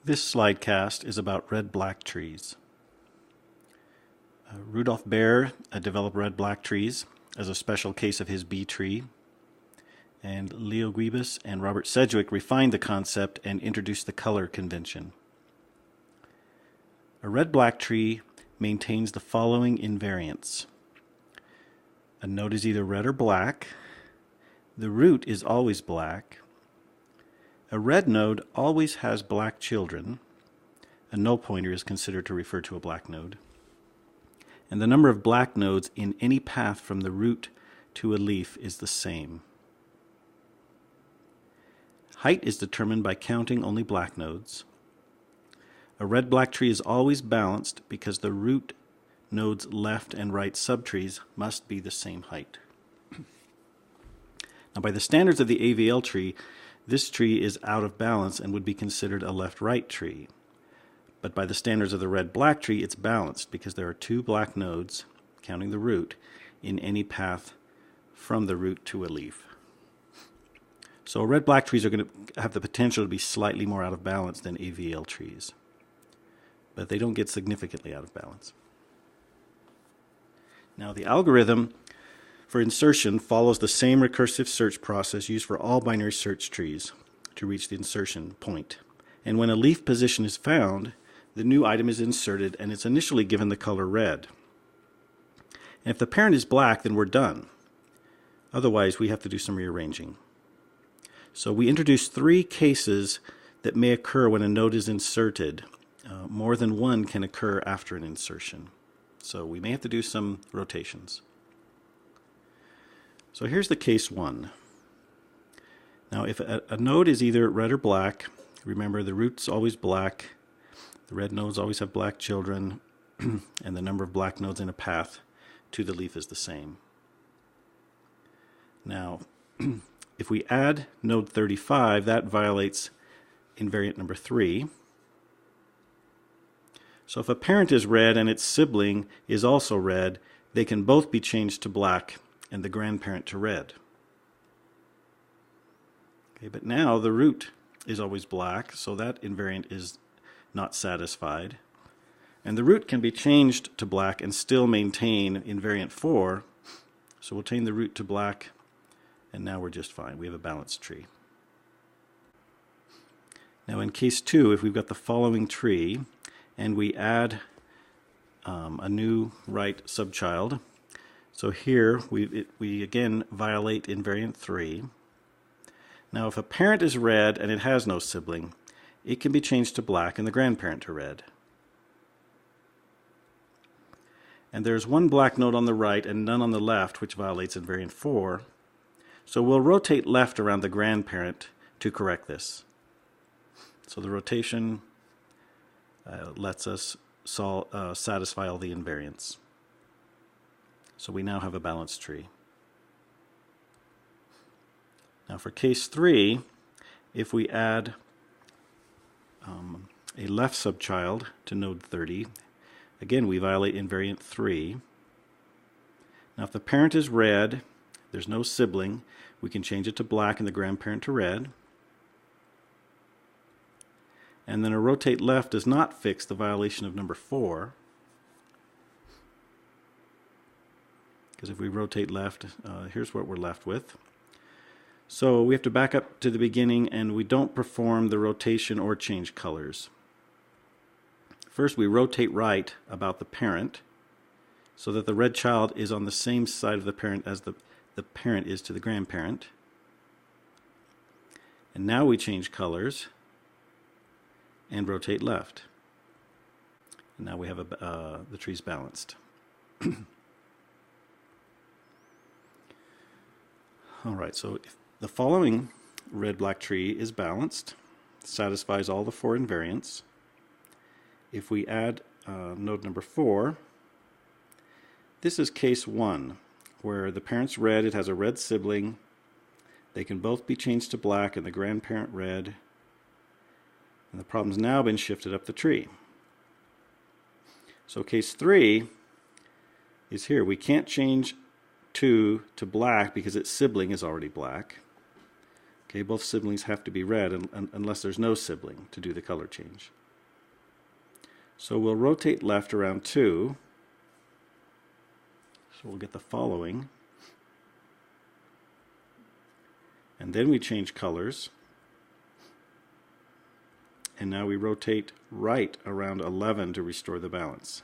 This slidecast is about red-black trees. Rudolf Baer developed red-black trees as a special case of his bee tree, and Leo Guibas and Robert Sedgwick refined the concept and introduced the color convention. A red-black tree maintains the following invariants. A node is either red or black. The root is always black. A red node always has black children. A null pointer is considered to refer to a black node. And the number of black nodes in any path from the root to a leaf is the same. Height is determined by counting only black nodes. A red-black tree is always balanced because the root nodes' left and right subtrees must be the same height. Now, by the standards of the AVL tree, this tree is out of balance and would be considered a left-right tree. But by the standards of the red-black tree, it's balanced because there are two black nodes, counting the root, in any path from the root to a leaf. So red-black trees are going to have the potential to be slightly more out of balance than AVL trees, but they don't get significantly out of balance. Now, the algorithm for insertion follows the same recursive search process used for all binary search trees to reach the insertion point. And when a leaf position is found, the new item is inserted and it's initially given the color red. And if the parent is black, then we're done. Otherwise, we have to do some rearranging. So we introduce three cases that may occur when a node is inserted. More than one can occur after an insertion. So we may have to do some rotations. So here's the case one. Now, if a node is either red or black, remember the root's always black, the red nodes always have black children, and the number of black nodes in a path to the leaf is the same. Now, if we add node 35, that violates invariant number 3. So if a parent is red and its sibling is also red, they can both be changed to black and the grandparent to red. Okay, but now the root is always black, so that invariant is not satisfied. And the root can be changed to black and still maintain invariant 4. So we'll change the root to black, and now we're just fine. We have a balanced tree. Now in case 2, if we've got the following tree, and we add a new right subchild, so here we again violate invariant 3. Now if a parent is red and it has no sibling, it can be changed to black and the grandparent to red. And there's one black node on the right and none on the left, which violates invariant 4. So we'll rotate left around the grandparent to correct this. So the rotation lets us satisfy all the invariants. So we now have a balanced tree. Now for case 3, if we add a left subchild to node 30, again we violate invariant 3. Now if the parent is red, there's no sibling, we can change it to black and the grandparent to red. And then a rotate left does not fix the violation of number 4. Because if we rotate left, here's what we're left with. So we have to back up to the beginning and we don't perform the rotation or change colors. First we rotate right about the parent so that the red child is on the same side of the parent as the parent is to the grandparent. And now we change colors and rotate left. And now we have the tree's balanced. All right, so if the following red-black tree is balanced, satisfies all the 4 invariants. If we add node number 4, this is case 1, where the parent's red, it has a red sibling, they can both be changed to black and the grandparent red, and the problem's now been shifted up the tree. So case 3 is here. We can't change 2 to black because its sibling is already black. Okay, both siblings have to be red unless there's no sibling to do the color change. So we'll rotate left around 2. So we'll get the following. And then we change colors. And now we rotate right around 11 to restore the balance.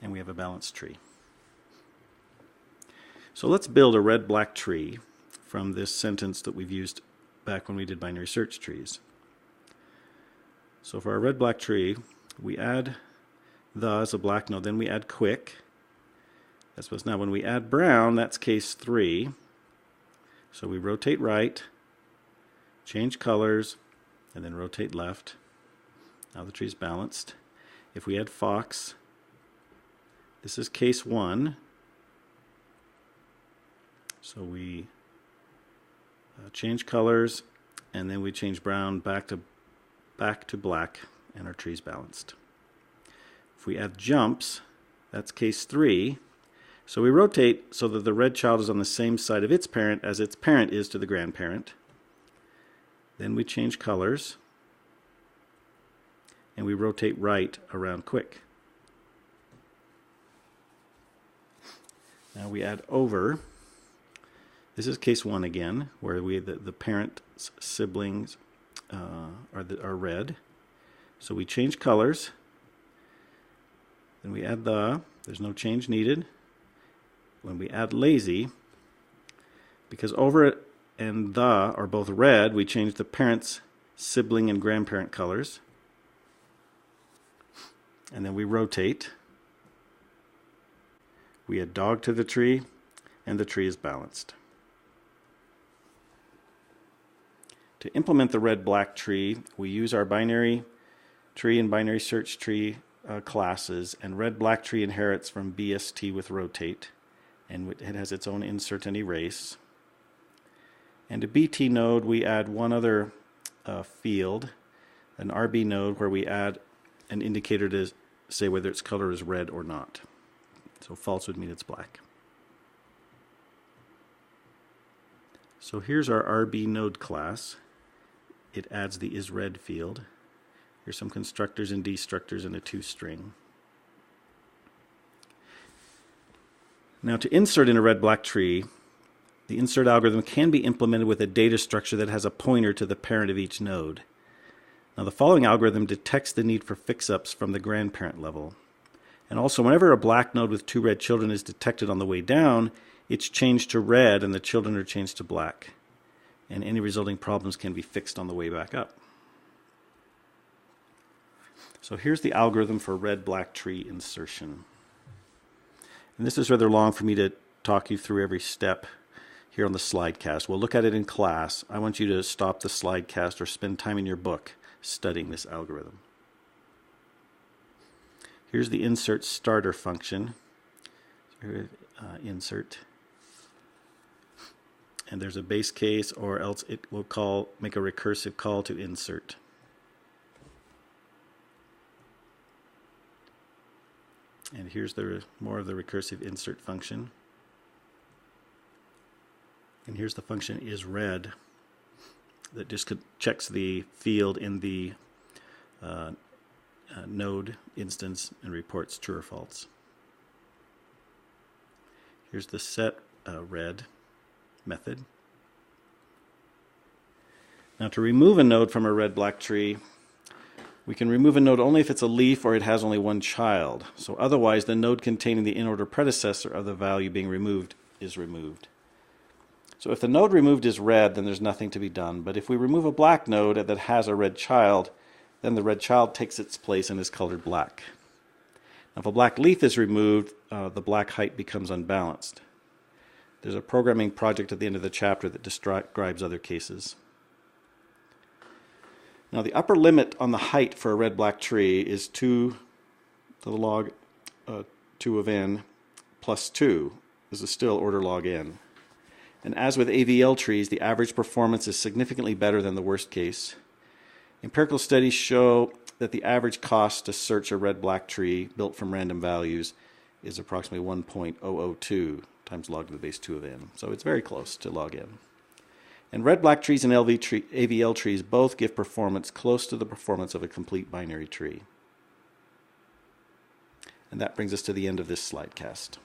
And we have a balanced tree. So let's build a red-black tree from this sentence that we've used back when we did binary search trees. So for our red-black tree, we add the as a black node, then we add quick. That's what's now when we add brown, that's case 3. So we rotate right, change colors, and then rotate left. Now the tree's balanced. If we add fox, this is case 1. So we change colors, and then we change brown back to black, and our tree's balanced. If we add jumps, that's case 3. So we rotate so that the red child is on the same side of its parent as its parent is to the grandparent. Then we change colors, and we rotate right around quick. Now we add over. This is case 1 again, where the parent's siblings are red. So we change colors. Then we add there's no change needed. When we add lazy, because over and the are both red, we change the parent's sibling and grandparent colors. And then we rotate. We add dog to the tree, and the tree is balanced. To implement the red-black tree, we use our binary tree and binary search tree classes, and red-black tree inherits from BST with rotate, and it has its own insert and erase. And to BT node, we add one other field, an RB node, where we add an indicator to say whether its color is red or not. So false would mean it's black. So here's our RB node class. It adds the isRed field. Here's some constructors and destructors and a toString. Now to insert in a red-black tree, the insert algorithm can be implemented with a data structure that has a pointer to the parent of each node. Now the following algorithm detects the need for fix-ups from the grandparent level. And also whenever a black node with 2 red children is detected on the way down, it's changed to red and the children are changed to black. And any resulting problems can be fixed on the way back up. So here's the algorithm for red-black tree insertion. And this is rather long for me to talk you through every step here on the Slidecast. We'll look at it in class. I want you to stop the Slidecast or spend time in your book studying this algorithm. Here's the insert starter function. Insert. And there's a base case, or else it will make a recursive call to insert. And here's more of the recursive insert function. And here's the function isRed that just checks the field in the node instance and reports true or false. Here's the setRed method. Now to remove a node from a red-black tree, we can remove a node only if it's a leaf or it has only one child. So otherwise, the node containing the in-order predecessor of the value being removed is removed. So if the node removed is red, then there's nothing to be done. But if we remove a black node that has a red child, then the red child takes its place and is colored black. Now if a black leaf is removed, the black height becomes unbalanced. There's a programming project at the end of the chapter that describes other cases. Now the upper limit on the height for a red-black tree is 2 to the log 2 of n plus 2. This is still order log n. And as with AVL trees, the average performance is significantly better than the worst case. Empirical studies show that the average cost to search a red-black tree built from random values is approximately 1.002 times log to the base 2 of n. So it's very close to log n. And red-black trees and AVL trees both give performance close to the performance of a complete binary tree. And that brings us to the end of this slidecast.